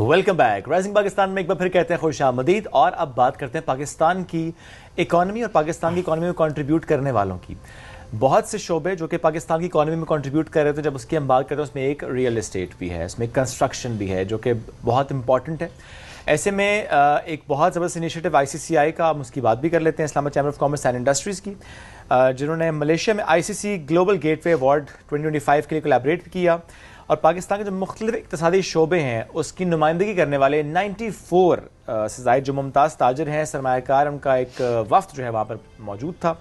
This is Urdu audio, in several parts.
Welcome back. رائزنگ پاکستان میں ایک بار پھر کہتے ہیں خوش آمدید, اور اب بات کرتے ہیں پاکستان کی اکانومی اور پاکستان کی اکانومی میں کنٹریبیوٹ کرنے والوں کی. بہت سے شعبے جو کہ پاکستان کی اکانومی میں کنٹریبیوٹ کر رہے تھے, جب اس کی ہم بات کرتے ہیں اس میں ایک ریئل اسٹیٹ بھی ہے, اس میں کنسٹرکشن بھی ہے جو کہ بہت امپورٹنٹ ہے. ایسے میں ایک بہت زبردست انیشیٹو ICCI کا, ہم اس کی بات بھی کر لیتے ہیں, اسلام آباد chamber of commerce and industries کی, جنہوں نے ملیشیا میں ICC global gateway award 2025 کے لیے کولیبریٹ کیا, اور پاکستان کے جو مختلف اقتصادی شعبے ہیں اس کی نمائندگی کرنے والے 94 سے زائد جو ممتاز تاجر ہیں, سرمایہ کار, ان کا ایک وفد جو ہے وہاں پر موجود تھا,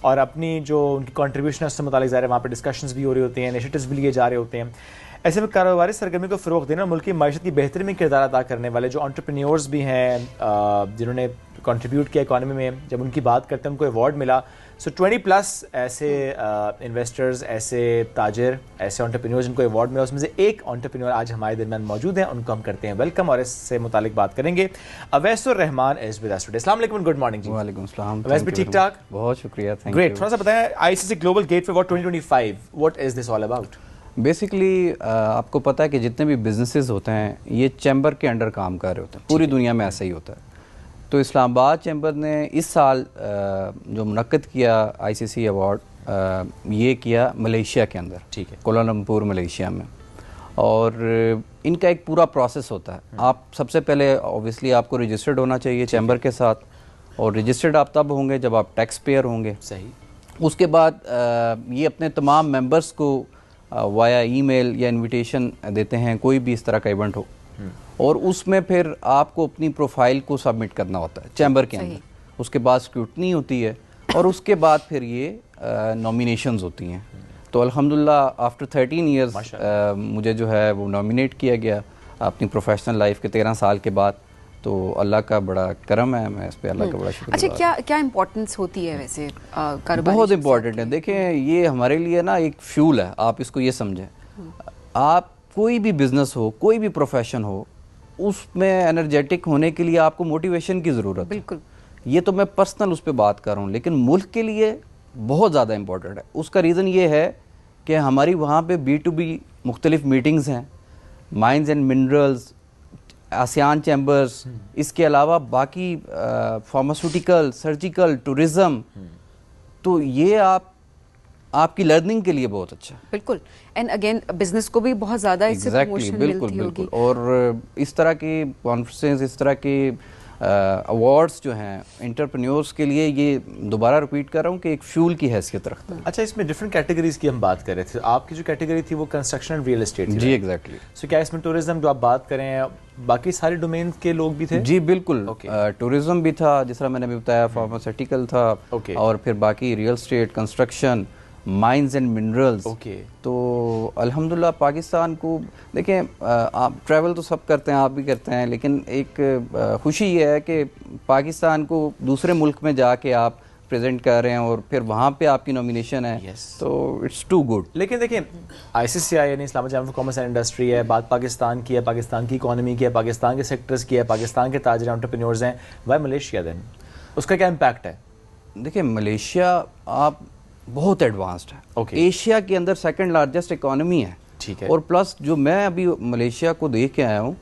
اور اپنی جو ان کی کنٹریبیوشن ہے اس سے متعلق ظاہر ہے وہاں پہ ڈسکشنز بھی ہو رہے ہوتے ہیں, انیشیٹوز بھی لیے جا رہے ہوتے ہیں. ایسے میں کاروباری سرگرمی کو فروغ دینا اور ملک کی معیشت کی بہتری میں کردار ادا کرنے والے جو انٹرپرینیورز بھی ہیں جنہوں نے کنٹریبیوٹ کیا اکانومی میں, جب ان کی بات کرتے ہیں ان کو ایوارڈ ملا. سو 20+ ایسے انویسٹرز, ایسے تاجر, ایسے انٹرپرینیورز جن کو ایوارڈ ملا, اس میں سے ایک انٹرپرینیور آج ہمارے درمیان موجود ہیں, ان کو ہم کرتے ہیں ویلکم اور اس سے متعلق بات کریں گے. اویس الرحمان از ود اس ٹوڈے. السلام علیکم, گڈ مارننگ جی. وعلیکم السلام. اویس بھی ٹھیک ٹھاک؟ بہت شکریہ, تھینک یو. گریٹ. تھوڑا سا بتائیں ICC global gateway award 2025, what is this all about? Basically آپ کو پتہ ہے کہ جتنے بھی بزنسز ہوتے ہیں یہ چیمبر کے انڈر کام کر رہے ہوتے ہیں, پوری دنیا میں ایسا ہی ہوتا ہے. تو اسلام آباد چیمبر نے اس سال جو منعقد کیا ICC ایوارڈ, یہ کیا ملیشیا کے اندر, ٹھیک ہے, کوالالمپور ملیشیا میں. اور ان کا ایک پورا پروسیس ہوتا ہے. آپ سب سے پہلے اوبیسلی آپ کو رجسٹرڈ ہونا چاہیے چیمبر کے ساتھ, اور رجسٹرڈ آپ تب ہوں گے جب آپ ٹیکس پیئر ہوں گے. صحیح. اس کے بعد یہ اپنے تمام ممبرس کو وایا ای میل یا انویٹیشن دیتے ہیں, کوئی بھی اس طرح کا ایونٹ ہو, اور اس میں پھر آپ کو اپنی پروفائل کو سبمٹ کرنا ہوتا ہے چیمبر کے اندر. اس کے بعد اسکروٹنی ہوتی ہے, اور اس کے بعد پھر یہ نامینیشنز ہوتی ہیں. تو الحمدللہ آفٹر 13 ایئرز مجھے جو ہے وہ نامینیٹ کیا گیا اپنی پروفیشنل لائف کے 13 سال کے بعد. تو اللہ کا بڑا کرم ہے, میں اس پہ اللہ کا بڑا شکر. اچھا, کیا امپورٹنس ہوتی ہے ویسے کاروبار؟ بہت امپورٹنٹ ہے. دیکھیں یہ ہمارے لیے نا ایک فیول ہے, آپ اس کو یہ سمجھیں. آپ کوئی بھی بزنس ہو, کوئی بھی پروفیشن ہو, اس میں انرجیٹک ہونے کے لیے آپ کو موٹیویشن کی ضرورت ہے. بالکل. یہ تو میں پرسنل اس پہ بات کر رہا ہوں, لیکن ملک کے لیے بہت زیادہ امپورٹنٹ ہے. اس کا ریزن یہ ہے کہ ہماری وہاں پہ B2B مختلف میٹنگز ہیں, mines and minerals, ASEAN chambers, اس کے علاوہ باقی فارماسیوٹیکل, سرجیکل, ٹورزم. تو یہ آپ کی لرننگ کے لیے بہت اچھا ہے. بالکل. اینڈ اگین بزنس کو بھی بہت زیادہ اس سے پروموشن ملتی ہوگی. اور اس طرح کی کانفرنسز, اس طرح کی ایوارڈز جو ہیں انٹرپرینیورز کے لیے, یہ دوبارہ ریپیٹ کر رہا ہوں کہ ایک فیول کی حیثیت رکھتا ہے. اچھا, اس میں ڈفرنٹ کیٹیگریز کی ہم بات کر رہے تھے. آپ کی جو کیٹیگری تھی وہ کنسٹرکشن اینڈ ریئل اسٹیٹ تھی. جی ایگزیکٹلی. سو کیا اس میں ٹورزم جو آپ بات کریں, باقی سارے ڈومین کے لوگ بھی تھے؟ جی بالکل. ٹورزم بھی تھا, جس طرح میں نے بھی بتایا, فارماسیوٹیکل تھا, اور پھر باقی real estate, construction, mines and minerals. تو الحمدللہ پاکستان کو دیکھیں, آپ ٹریول تو سب کرتے ہیں, آپ بھی کرتے ہیں, لیکن ایک خوشی یہ ہے کہ پاکستان کو دوسرے ملک میں جا کے آپ پریزنٹ کر رہے ہیں, اور پھر وہاں پہ آپ کی نامینیشن ہے. تو اٹس ٹو گڈ. لیکن دیکھیں ICCI یعنی اسلام آباد chamber of commerce and industry ہے, بات پاکستان کی ہے, پاکستان کی اکانومی کی ہے, پاکستان کے سیکٹرز کی ہے, پاکستان کے تاجر انٹرپرینیورز ہیں. وائی ملیشیا دین, اس کا کیا امپیکٹ ہے؟ دیکھیں ملیشیا آپ بہت ایڈوانسڈ ہے, ایشیا کے اندر سیکنڈ لارجسٹ اکانومی ہے. ٹھیک ہے. اور پلس جو میں ابھی ملیشیا کو دیکھ کے آیا ہوں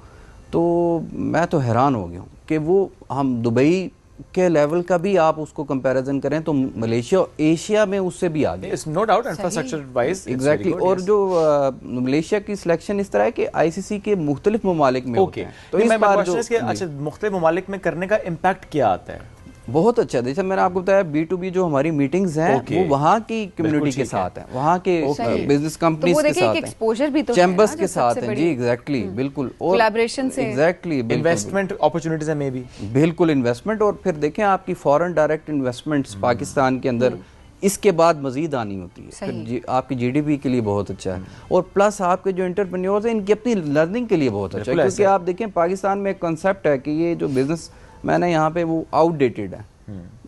تو میں تو حیران ہو گیا ہوں کہ وہ ہم دبئی کے لیول کا بھی آپ اس کو کمپیریزن کریں تو ملیشیا ایشیا میں اس سے بھی آگے. No doubt infrastructure wise. Exactly. اور جو ملیشیا کی سلیکشن اس طرح ہے کہ ICC کے مختلف ممالک میں ہوتے ہیں. تو اس بار جو اچھا مختلف ممالک میں کرنے کا امپیکٹ کیا آتا ہے؟ بہت اچھا. جیسے میں نے آپ کو بتایا B2B جو ہماری میٹنگز ہیں وہ وہاں کی کمیونٹی کے ساتھ ہیں, وہاں کے بزنس کمپنیز کے ساتھ ہیں, چیمبرز کے ساتھ ہیں. جی ایگزیکٹلی, بالکل. اور کولیبریشن سے ایگزیکٹلی انویسٹمنٹ اپارچونیٹیز ہیں مے بی. بالکل انویسٹمنٹ. اور پھر دیکھیں آپ کی فارن ڈائریکٹ انویسٹمنٹس پاکستان کے اندر اس کے بعد مزید آنی ہوتی ہے, پھر آپ کی GDP کے لیے بہت اچھا ہے. اور پلس آپ کے جو انٹرپرینیورز ہیں ان کی اپنی لرننگ کے لیے بہت اچھا ہے, کیونکہ آپ دیکھیں پاکستان میں ایک کنسیپٹ ہے کہ یہ جو بزنس میں نے یہاں پہ وہ آؤٹ ڈیٹڈ ہے.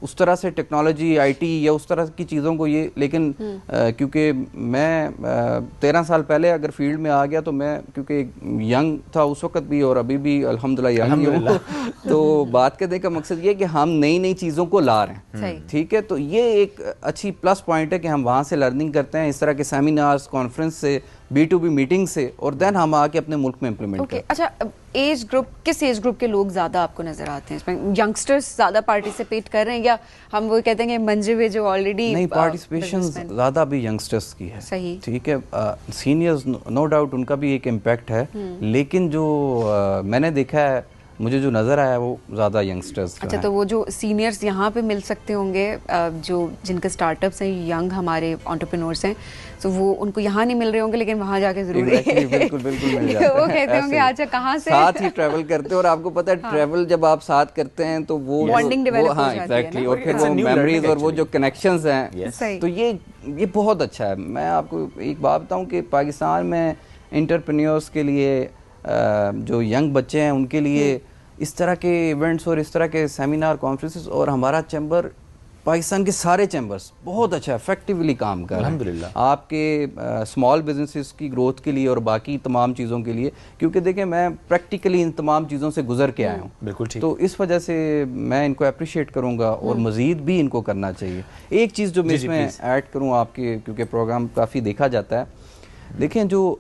اس طرح سے ٹیکنالوجی, IT یا اس طرح کی چیزوں کو یہ, لیکن کیونکہ میں 13 سال پہلے اگر فیلڈ میں آ گیا تو میں کیونکہ ینگ تھا اس وقت بھی اور ابھی بھی الحمدللہ ینگ ہوں, تو بات کرنے کا مقصد یہ کہ ہم نئی چیزوں کو لا رہے ہیں. ٹھیک ہے. تو یہ ایک اچھی پلس پوائنٹ ہے کہ ہم وہاں سے لرننگ کرتے ہیں, اس طرح کے سیمینارز, کانفرنس سے, B2B میٹنگ سے, اور دین ہم آ کے اپنے ملک میں امپلیمنٹ کریں. اچھا ایج گروپ, کس ایج گروپ کے لوگ زیادہ آپ کو نظر آتے ہیں اس میں؟ ینگسٹرز زیادہ پارٹیسپیٹ کر رہے ہیں یا ہم وہ کہتے ہیں کہ منجے ہوئے جو آلریڈی؟ نہیں, پارٹیسپیشن زیادہ بھی ینگسٹرز کی ہے. صحیح, ٹھیک ہے. سینئرز نو ڈاؤٹ ان کا بھی ایک امپیکٹ ہے, لیکن جو میں نے دیکھا ہے, مجھے جو نظر آیا وہ زیادہ ینگسٹرز. اچھا, تو وہ جو سینئرز یہاں پہ مل سکتے ہوں گے جو جن کے اسٹارٹ اپس ہیں, ینگ ہمارے انٹرپرینورس ہیں, تو وہ ان کو یہاں نہیں مل رہے ہوں گے لیکن وہاں جا کے ضرور بالکل مل جاتے ہیں. وہ کہتے ہوں گے اچھا کہاں سے ساتھ ہی ٹریول کرتے ہیں, اور آپ کو پتہ ہے ٹریول جب آپ ساتھ کرتے ہیں تو وہ بانڈنگ ڈیولپ ہو جاتی ہے. ایگزیکٹلی, اور پھر وہ میموریز اور وہ جو کنیکشنز ہیں, تو یہ بہت اچھا ہے. میں آپ کو ایک بات بتاؤں کہ پاکستان میں انٹرپرینیورس کے لیے, جو ینگ بچے ہیں ان کے لیے اس طرح کے ایونٹس اور اس طرح کے سیمینار کانفرنسز, اور ہمارا چیمبر, پاکستان کے سارے چیمبرز بہت اچھا افیکٹولی کام کر رہے ہیں الحمدللہ آپ کے اسمال بزنسز کی گروتھ کے لیے اور باقی تمام چیزوں کے لیے, کیونکہ دیکھیں میں پریکٹیکلی ان تمام چیزوں سے گزر کے آیا ہوں. بالکل ٹھیک. تو اس وجہ سے میں ان کو اپریشیٹ کروں گا, اور مزید بھی ان کو کرنا چاہیے. ایک چیز جو میں اس میں ایڈ کروں آپ کے, کیونکہ پروگرام کافی دیکھا جاتا ہے, دیکھیں جو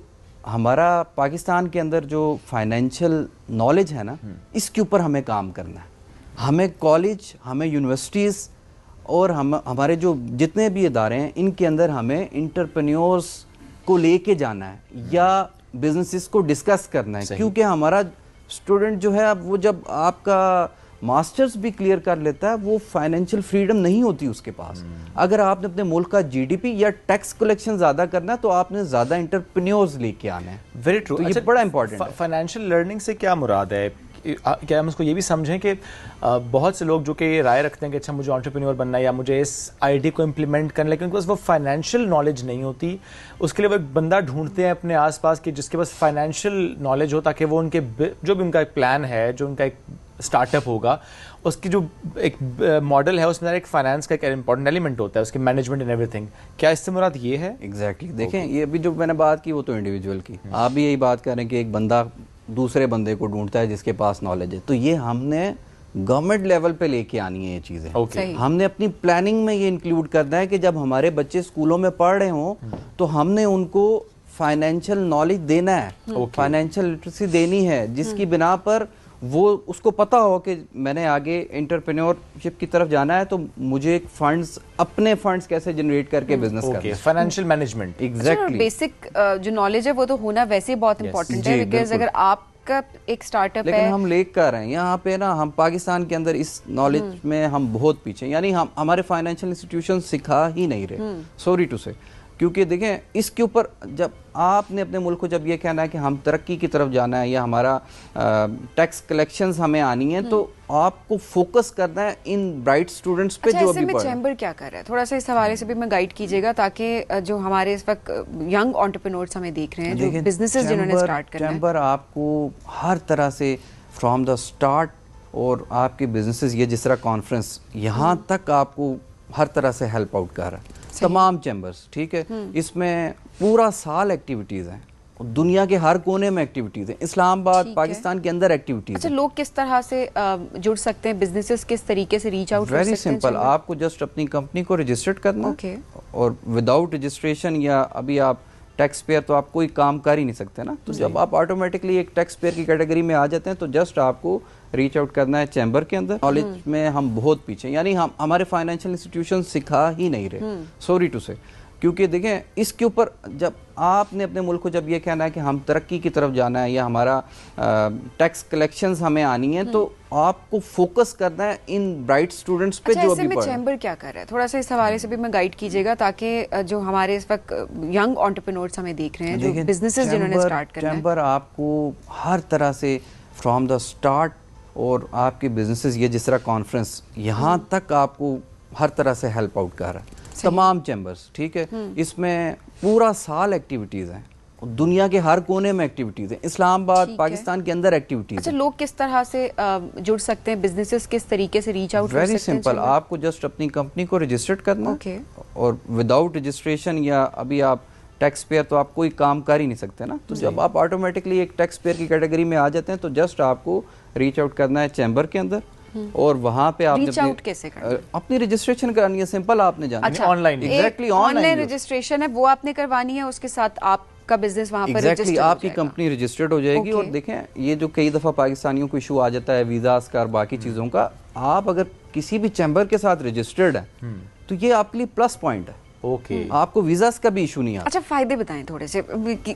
ہمارا پاکستان کے اندر جو فائنینشیل نالج ہے نا, اس کے اوپر ہمیں کام کرنا ہے. ہمیں کالج, ہمیں یونیورسٹیز اور ہمارے جو جتنے بھی ادارے ہیں ان کے اندر ہمیں انٹرپرینیورس کو لے کے جانا ہے یا بزنسز کو ڈسکس کرنا ہے. کیونکہ ہمارا اسٹوڈنٹ جو ہے, اب وہ جب آپ کا ماسٹرز بھی کلیئر کر لیتا ہے, وہ فائنینشیل فریڈم نہیں ہوتی اس کے پاس. اگر آپ نے اپنے ملک کا جی ڈی پی یا ٹیکس کلیکشن زیادہ کرنا ہے تو آپ نے زیادہ انٹرپرینیورز لے کے آنا ہے. Very true. یہ بڑا امپورٹنٹ ہے. فائنینشیل لرننگ سے کیا مراد ہے؟ کیا ہم اس کو یہ بھی سمجھیں کہ بہت سے لوگ جو کہ یہ رائے رکھتے ہیں کہ اچھا مجھے انٹرپرینور بننا ہے یا مجھے اس آئیڈیا کو امپلیمنٹ کرنا ہے, لیکن وہ فائنینشیل نالج نہیں ہوتی, اس کے لیے وہ ایک بندہ ڈھونڈتے ہیں اپنے آس پاس کہ جس کے پاس فائنینشیل نالج ہو, تاکہ وہ ان کے جو بھی ان کا ایک پلان ہے, جو ان کا ایک اسٹارٹ اپ ہوگا, اس کی جو ایک ماڈل ہے اس میں ایک فائنانس کا ایک امپورٹنٹ ایلیمنٹ ہوتا ہے, اس کی مینجمنٹ اینڈ ایوری تھنگ. کیا اس سے مراد یہ ہے؟ ایگزیکٹلی. دیکھیں یہ بھی جو میں نے بات کی وہ تو انڈیویجول کی, آپ بھی یہی بات کر رہے ہیں کہ ایک بندہ دوسرے بندے کو ڈھونڈتا ہے جس کے پاس نالج ہے. تو یہ ہم نے گورنمنٹ لیول پہ لے کے آنی ہے یہ چیزیں. ہم نے اپنی پلاننگ میں یہ انکلوڈ کرنا ہے کہ جب ہمارے بچے اسکولوں میں پڑھ رہے ہوں تو ہم نے ان کو فائنینشیل نالج دینا ہے, فائنینشیل لٹریسی دینی ہے, جس کی بنا پر وہ اس کو پتا ہو کہ میں نے آگے انٹرپرینیورشپ کی طرف جانا ہے تو مجھے فنڈز, اپنے فنڈز کیسے جنریٹ کر کے بزنس کرنا ہے. Financial management. ایگزیکٹلی. بیسک جو نالج ہے وہ تو ہونا ویسے بہت امپورٹنٹ ہے, بیکاز اگر آپ کا ایک اسٹارٹ اپ ہے, لیکن ہم لے کر رہے ہیں یہاں پہ نا, ہم پاکستان کے اندر اس نالج میں ہم بہت پیچھے, یعنی ہمارے فائنینشیل انسٹیٹیوشن سکھا ہی نہیں رہے, سوری ٹو سے. کیونکہ دیکھیں اس کے اوپر جب آپ نے اپنے ملک کو جب یہ کہنا ہے کہ ہم ترقی کی طرف جانا ہے یا ہمارا ٹیکس کلیکشنز ہمیں آنی ہیں, تو آپ کو فوکس کرنا ہے ان برائٹ اسٹوڈنٹس پہ جو ابھی پڑھ رہے ہیں. چیمبر کیا کر رہا ہے, تھوڑا سا اس حوالے سے بھی میں گائیڈ کیجیے گا تاکہ جو ہمارے اس وقت ینگ انٹرپرینورس ہمیں دیکھ رہے ہیں, جو بزنسز جنہوں نے اسٹارٹ کرنا ہے. چیمبر آپ کو ہر طرح سے فرام دا اسٹارٹ, اور آپ کے بزنسز, یہ جس طرح کانفرنس, یہاں تک آپ کو ہر طرح سے ہیلپ آؤٹ کر رہا ہے. تمام چیمبرز, ٹھیک ہے, اس میں پورا سال ایکٹیویٹیز ہیں, دنیا کے ہر کونے میں ایکٹیویٹیز ہیں, اسلام آباد پاکستان کے اندر ایکٹیویٹیز. اچھا, لوگ کس طرح سے جڑ سکتے ہیں, بزنسز کس طریقے سے ریچ آؤٹ کر سکتے ہیں؟ ویری سمپل, آپ کو جسٹ اپنی کمپنی کو رجسٹرڈ کرنا, اور وداؤٹ رجسٹریشن یا ابھی آپ ٹیکس پیئر تو آپ کوئی کام کر ہی نہیں سکتے نا, تو جب آپ آٹومیٹکلی ایک ٹیکس پیئر کی کیٹیگری میں آ جاتے ہیں تو جسٹ آپ کو ریچ آؤٹ کرنا ہے چیمبر کے اندر. نالج میں ہم بہت پیچھے, یعنی ہمارے فائنینشیل انسٹیٹیوشن سکھا ہی نہیں رہے, سوری ٹو سے. کیونکہ دیکھیں اس کے اوپر جب آپ نے اپنے ملک کو جب یہ کہنا ہے کہ ہم ترقی کی طرف جانا ہے یا ہمارا ٹیکس کلیکشنز ہمیں آنی ہیں, تو آپ کو فوکس کرنا ہے ان برائٹ اسٹوڈنٹس پہ جو ابھی پڑھ رہے ہیں. چیمبر کیا کر رہا ہے, تھوڑا سا اس حوالے سے بھی میں گائیڈ کیجیے گا تاکہ جو ہمارے اس وقت ینگ انٹرپرینورس ہمیں دیکھ رہے ہیں, جو بزنسز جنہوں نے اسٹارٹ کرنا ہے. چیمبر آپ کو ہر طرح سے فرام دا اسٹارٹ, اور آپ کے بزنسز, یہ جس طرح کانفرنس, یہاں تک آپ کو ہر طرح سے ہیلپ آؤٹ کر رہا ہے. تمام چیمبرز, ٹھیک ہے, اس میں پورا سال ایکٹیویٹیز ہیں, دنیا کے ہر کونے میں ایکٹیویٹیز ہیں, اسلام آباد پاکستان کے اندر ایکٹیویٹیز. اچھا, لوگ کس طرح سے جڑ سکتے ہیں, بزنسز کس طریقے سے ریچ آؤٹ کر سکتے ہیں؟ ویری سمپل, آپ کو جسٹ اپنی کمپنی کو رجسٹرڈ کرنا, اور وداؤٹ رجسٹریشن یا ابھی آپ ٹیکس پیئر تو آپ کوئی کام کر ہی نہیں سکتے نا, تو جب آپ آٹومیٹکلی ایک ٹیکس پیئر کی کیٹیگری میں آ جاتے ہیں تو جسٹ آپ کو ریچ آؤٹ کرنا ہے چیمبر کے اندر, اور وہاں پہ آپ اپنی رجسٹریشن کرانی ہے. سمپل, آپ نے جانا on line. Exactly, on line registration ہے وہ آپ نے کروانی ہے, اس کے ساتھ آپ کا بزنس وہاں پر ایگزیکٹلی آپ کی کمپنی رجسٹرڈ ہو جائے گی. اور دیکھیں یہ جو کئی دفعہ پاکستانیوں کو ایشو آ جاتا ہے ویزاز کا اور باقی چیزوں کا, آپ اگر کسی بھی چیمبر کے ساتھ رجسٹرڈ ہیں تو یہ آپ کے لیے پلس پوائنٹ ہے. اوکے, آپ کو ویزاز کا بھی ایشو نہیں آتا. اچھا فائدے بتائیں تھوڑے سے.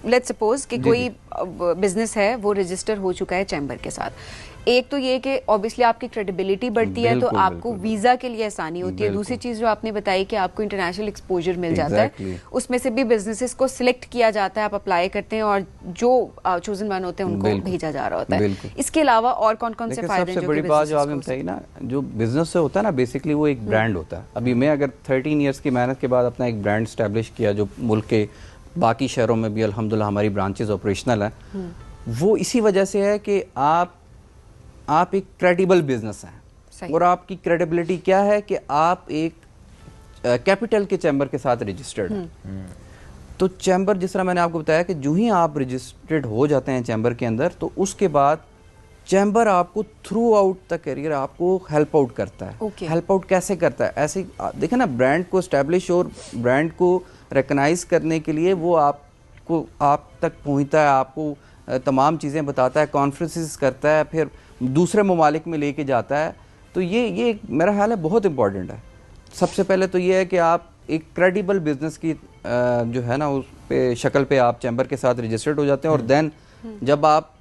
لیٹس سپوز کہ کوئی بزنس ہے وہ رجسٹر ہو چکا ہے چیمبر کے ساتھ. ایک تو یہ کہ اوبیسلی آپ کی کریڈیبلٹی بڑھتی ہے تو آپ کو ویزا کے لیے آسانی ہوتی ہے. دوسری چیز جو آپ نے بتائی کہ آپ کو انٹرنیشنل ایکسپوجر مل جاتا ہے, اس میں سے بھی بزنسز کو سلیکٹ کیا جاتا ہے, آپ اپلائی کرتے ہیں اور جو چوزن ون ہوتے ہیں ان کو بھیجا جا رہا ہوتا ہے. اس کے علاوہ اور کون کون سے فائدے ہیں؟ سب سے بڑی بات جو آپ نے بتائی نا, جو بزنس سے ہوتا ہے نا بیسکلی وہ ایک برانڈ ہوتا ہے. ابھی میں اگر 13 ایئرس کی محنت کے بعد اپنا ایک برانڈ اسٹیبلش کیا جو ملک کے باقی شہروں میں بھی الحمدللہ ہماری برانچز آپریشنل ہیں, وہ اسی وجہ سے ہے کہ آپ ایک کریڈیبل بزنس ہیں. اور آپ کی کریڈیبلٹی کیا ہے کہ آپ ایک کیپٹل کے چیمبر کے ساتھ رجسٹرڈ ہیں. تو چیمبر جس طرح میں نے آپ کو بتایا کہ جو ہی آپ رجسٹرڈ ہو جاتے ہیں چیمبر کے اندر, تو اس کے بعد چیمبر آپ کو تھرو آؤٹ دا کیریئر آپ کو ہیلپ آؤٹ کرتا ہے. ہیلپ آؤٹ کیسے کرتا ہے؟ ایسے دیکھیں نا, برانڈ کو اسٹیبلش اور برانڈ کو ریکگنائز کرنے کے لیے وہ آپ تک پہنچتا ہے, آپ کو تمام چیزیں بتاتا ہے, کانفرنسز کرتا ہے, پھر دوسرے ممالک میں لے کے جاتا ہے. تو یہ میرا خیال ہے بہت امپورٹنٹ ہے. سب سے پہلے تو یہ ہے کہ آپ ایک کریڈیبل بزنس کی جو ہے نا اس پہ شکل پہ آپ چیمبر کے ساتھ رجسٹرڈ ہو جاتے ہیں. اور دین جب آپ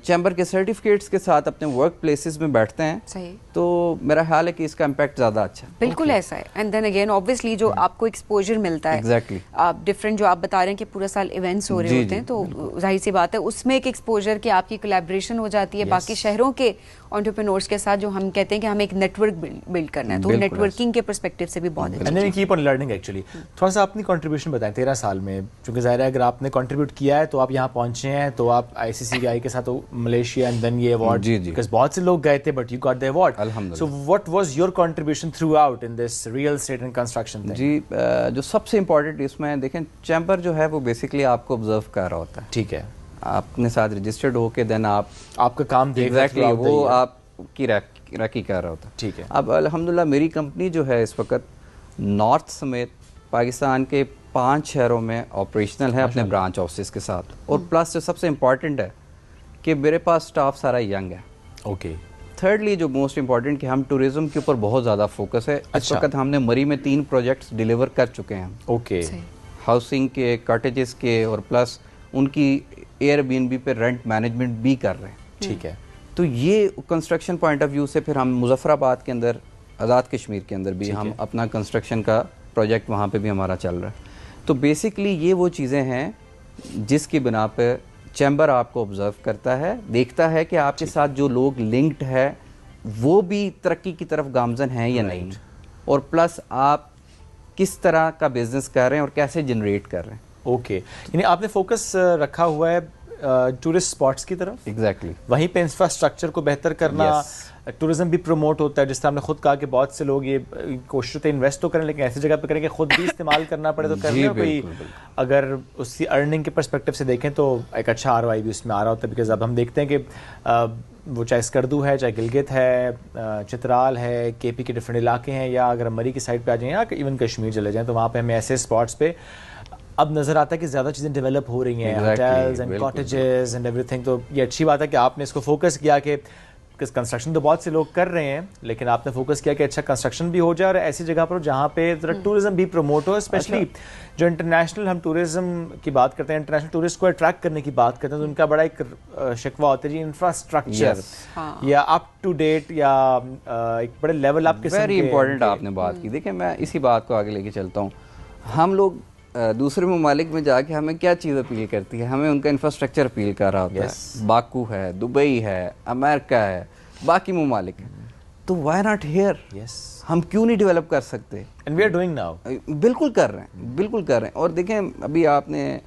چیمبر کے سرٹیفکیٹس کے ساتھ اپنے ورک پلیسز میں بیٹھتے ہیں تو میرا خیال ہے کہ اس کا امپیکٹ زیادہ اچھا ہے. بالکل ایسا ہے. اینڈ دین اگین اوبویسلی جو آپ کو ایکسپوجر ملتا ہے, ایگزیکٹلی آپ ڈفرینٹ جو آپ بتا رہے ہیں کہ پورا سال ایونٹس ہو رہے ہوتے ہیں, تو ظاہر سی بات ہے اس میں ایک ایکسپوجر کہ آپ کی کولیبریشن ہو جاتی ہے باقی شہروں کے انٹرپرینورز کے ساتھ, جو ہم کہتے ہیں کہ ہمیں ایک نیٹ ورک بلڈ کرنا ہے. تو نیٹ ورکنگ کے پرسپیکٹو سے بھی بہت اچھا ہے. Keep on learning actually. تھوڑا سا اپنی کنٹریبیوشن بتائیں 13 سال میں, چونکہ ظاہر ہے اگر آپ نے کنٹریبیوٹ کیا ہے تو آپ یہاں پہنچے ہیں, تو آپ ICCI کے ساتھ ملیشیا اینڈ دین یہ ایوارڈ, بیکاز بہت سے لوگ گئے تھے but you got the award. So what was your contribution throughout in this real estate and construction? جی جو سب سے امپورٹنٹ اس میں دیکھیں, چیمبر جو ہے وہ بیسکلی آپ کو آبزرو کر رہا ہوتا ہے. ٹھیک ہے, آپ نے ساتھ رجسٹرڈ ہو کے دین آپ کا کام ایگزیکٹلی وہ آپ کی ریکی کر رہا ہوتا ہے. ٹھیک ہے. اب الحمدللہ میری کمپنی جو ہے اس وقت نارتھ سمیت پاکستان کے 5 شہروں میں آپریشنل ہے اپنے برانچ آفسز کے ساتھ. اور پلس جو سب سے امپورٹنٹ ہے کہ میرے پاس اسٹاف سارا ینگ ہے. اوکے. تھرڈلی جو موسٹ امپورٹنٹ کہ ہم ٹورزم کے اوپر بہت زیادہ فوکس ہے. اس وقت ہم نے مری میں 3 پروجیکٹس ڈیلیور کر چکے ہیں. اوکے. ہاؤسنگ کے, کاٹیجز کے, اور پلس ان کی ایئر بی این بی پہ رینٹ مینجمنٹ بھی کر رہے ہیں. ٹھیک ہے. تو یہ کنسٹرکشن پوائنٹ آف ویو سے پھر ہم مظفر آباد کے اندر, آزاد کشمیر کے اندر بھی ہم اپنا کنسٹرکشن کا پروجیکٹ وہاں پہ بھی ہمارا چل رہا ہے. تو بیسکلی یہ وہ چیزیں ہیں جس کی بنا پہ چیمبر آپ کو آبزرو کرتا ہے, دیکھتا ہے کہ آپ کے ساتھ جو لوگ لنکڈ ہے وہ بھی ترقی کی طرف گامزن ہیں یا نہیں, اور پلس آپ کس طرح کا بزنس کر رہے ہیں اور کیسے جنریٹ کر رہے ہیں. اوکے, یعنی آپ نے فوکس رکھا ہوا ہے ٹورسٹ اسپاٹس کی طرف. ایگزیکٹلی. وہیں پہ انفراسٹرکچر کو بہتر کرنا, ٹورزم بھی پروموٹ ہوتا ہے. جس طرح ہم نے خود کہا کہ بہت سے لوگ یہ کوشش ہوتے ہیں انویسٹ تو کریں لیکن ایسی جگہ پہ کریں کہ خود بھی استعمال کرنا پڑے تو کریں. کوئی اگر اس کی ارننگ کے پرسپیکٹو سے دیکھیں تو ایک اچھا ROI بھی اس میں آ رہا ہوتا ہے. بیکاز اب ہم دیکھتے ہیں کہ وہ چاہے اسکردو ہے, چاہے گلگت ہے, چترال ہے, KP کے ڈفرینٹ علاقے ہیں, یا اگر مری کی سائڈ پہ آ جائیں یا ایون کشمیر چلے جائیں, تو وہاں پہ ہمیں ایسے اسپاٹس پہ اب نظر آتا ہے کہ زیادہ چیزیں ڈیولپ ہو رہی ہیں, hotels and کاٹیجز and every thing. تو یہ اچھی بات ہے کہ آپ نے اس کو فوکس کیا کہ کنسٹرکشن تو بہت سے لوگ کر رہے ہیں لیکن آپ نے فوکس کیا کہ اچھا کنسٹرکشن بھی ہو جائے اور ایسی جگہ پر جہاں پہ ذرا ٹورزم بھی پروموٹ ہو. اسپیشلی جو انٹرنیشنل ہم ٹورزم کی بات کرتے ہیں, انٹرنیشنل ٹورسٹ کو اٹریکٹ کرنے کی بات کرتے ہیں, تو ان کا بڑا ایک شکوہ ہوتا ہے جی انفراسٹرکچر یا اپ ٹو ڈیٹ یا ایک بڑے لیول آپ کے. ویری امپورٹنٹ آپ نے بات کی. دیکھیں میں اسی بات کو آگے لے کے چلتا ہوں. ہم لوگ دوسرے ممالک میں جا کے ہمیں کیا چیز اپیل کرتی ہے, ہمیں ان کا انفراسٹرکچر اپیل کر رہا ہوتا ہے. باکو ہے, دبئی ہے, امریکہ ہے, باقی ممالک ہیں. تو وائی ناٹ ہیئر, ہم کیوں نہیں ڈیولپ کر سکتے؟ And we are doing now. بالکل کر رہے ہیں, بالکل کر رہے ہیں. اور دیکھیں ابھی آپ نے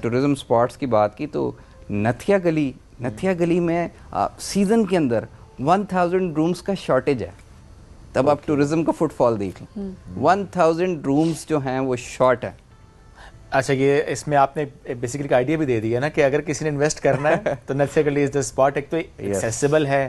ٹورزم اسپاٹس کی بات کی, تو نتھیا گلی میں سیزن کے اندر 1000 رومز کا شارٹیج ہے. تب آپ ٹورزم کا فٹ فال دیکھ لیں, 1000 رومز جو ہیں وہ شارٹ ہیں. اچھا, یہ اس میں آپ نے بیسیکلی آئیڈیا بھی دے دیا نا کہ اگر کسی نے انویسٹ کرنا ہے تو نتھیا گلی از دا اسپاٹ. ایک تو ایکسیسیبل ہے,